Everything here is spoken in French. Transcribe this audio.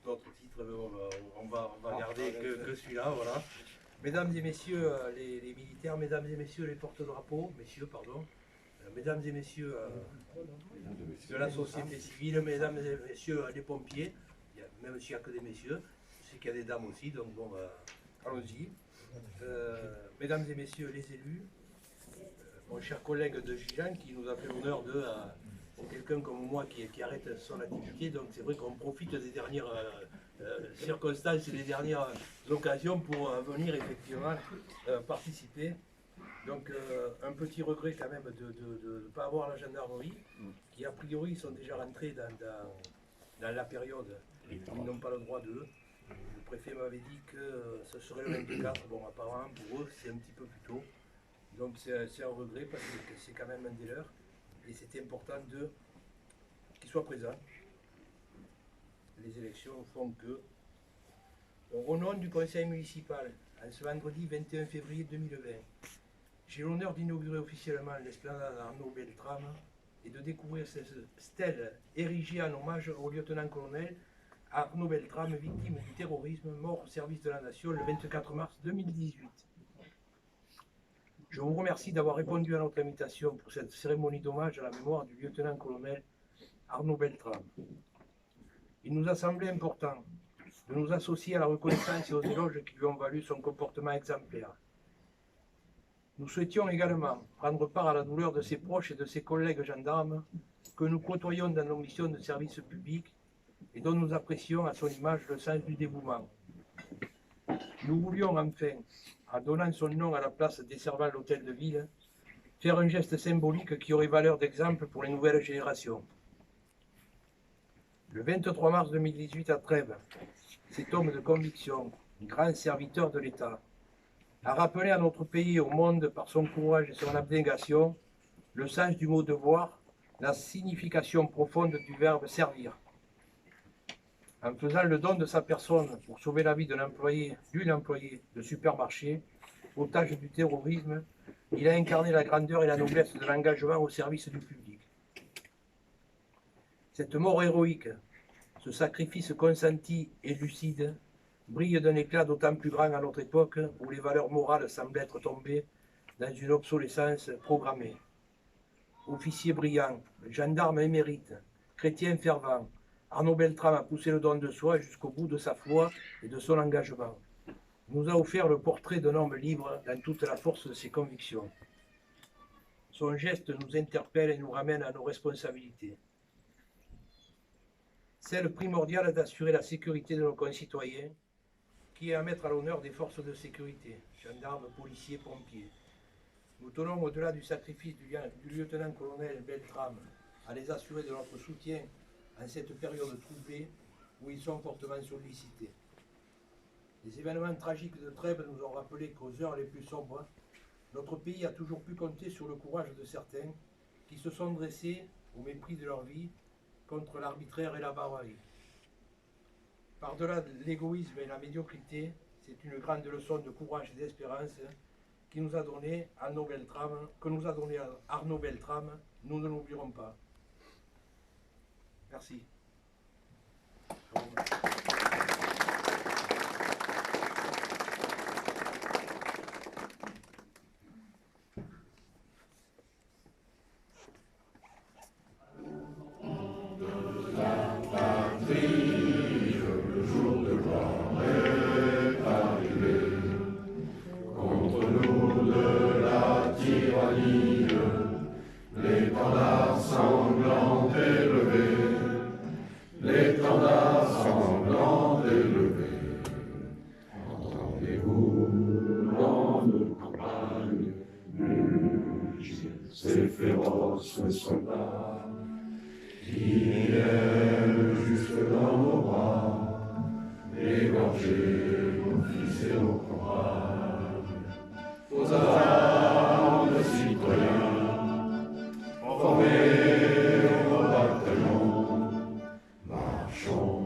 d'autres titres, on va garder que celui-là, voilà. Mesdames et messieurs les militaires, mesdames et messieurs les porte-drapeaux, mesdames et messieurs de la société civile, mesdames et messieurs les pompiers, même s'il n'y a que des messieurs, je sais qu'il y a des dames aussi, donc bon, allons-y. Mesdames et messieurs les élus, mon cher collègue de Gijan qui nous a fait l'honneur de... c'est quelqu'un comme moi qui arrête son activité, donc c'est vrai qu'on profite des dernières circonstances et des dernières occasions pour venir effectivement participer. Donc un petit regret quand même de ne pas avoir la gendarmerie, qui a priori sont déjà rentrés dans la période où ils n'ont pas le droit d'eux. Le préfet m'avait dit que ce serait le 24, bon apparemment pour eux c'est un petit peu plus tôt. Donc c'est un regret parce que c'est quand même un des leurs. Et c'était important qu'ils soient présents. Les élections font que... Au nom du conseil municipal, en ce vendredi 21 février 2020, j'ai l'honneur d'inaugurer officiellement l'esplanade Arnaud Beltrame et de découvrir cette stèle érigée en hommage au lieutenant-colonel Arnaud Beltrame, victime du terrorisme, mort au service de la nation le 24 mars 2018. Je vous remercie d'avoir répondu à notre invitation pour cette cérémonie d'hommage à la mémoire du lieutenant-colonel Arnaud Beltrame. Il nous a semblé important de nous associer à la reconnaissance et aux éloges qui lui ont valu son comportement exemplaire. Nous souhaitions également prendre part à la douleur de ses proches et de ses collègues gendarmes que nous côtoyons dans nos missions de service public et dont nous apprécions à son image le sens du dévouement. Nous voulions enfin, en donnant son nom à la place desservant l'hôtel de ville, faire un geste symbolique qui aurait valeur d'exemple pour les nouvelles générations. Le 23 mars 2018 à Trèbes, cet homme de conviction, grand serviteur de l'État, a rappelé à notre pays et au monde, par son courage et son abnégation, le sens du mot devoir, la signification profonde du verbe servir. En faisant le don de sa personne pour sauver la vie d'une employée de supermarché, otage du terrorisme, il a incarné la grandeur et la noblesse de l'engagement au service du public. Cette mort héroïque, ce sacrifice consenti et lucide, brille d'un éclat d'autant plus grand à notre époque où les valeurs morales semblent être tombées dans une obsolescence programmée. Officier brillant, gendarme émérite, chrétien fervent, Arnaud Beltrame a poussé le don de soi jusqu'au bout de sa foi et de son engagement. Il nous a offert le portrait d'un homme libre dans toute la force de ses convictions. Son geste nous interpelle et nous ramène à nos responsabilités. Celle primordiale d'assurer la sécurité de nos concitoyens, qui est à mettre à l'honneur des forces de sécurité, gendarmes, policiers, pompiers. Nous tenons, au-delà du sacrifice du lieutenant-colonel Beltrame, à les assurer de notre soutien en cette période troublée où ils sont fortement sollicités. Les événements tragiques de Trèbes nous ont rappelé qu'aux heures les plus sombres, notre pays a toujours pu compter sur le courage de certains qui se sont dressés, au mépris de leur vie, contre l'arbitraire et la barbarie. Par-delà l'égoïsme et la médiocrité, c'est une grande leçon de courage et d'espérance qui nous a donné Arnaud Beltrame, que nous a donné Arnaud Beltrame, nous ne l'oublierons pas. Merci. L'étendard sanglant élevé, l'étendard sanglant élevé. Entendez-vous dans nos campagnes mugir ces féroces soldats qui viennent jusque dans nos bras, égorger nos fils et nos courages. Aux armes, citoyens, formés au bataillon, marchons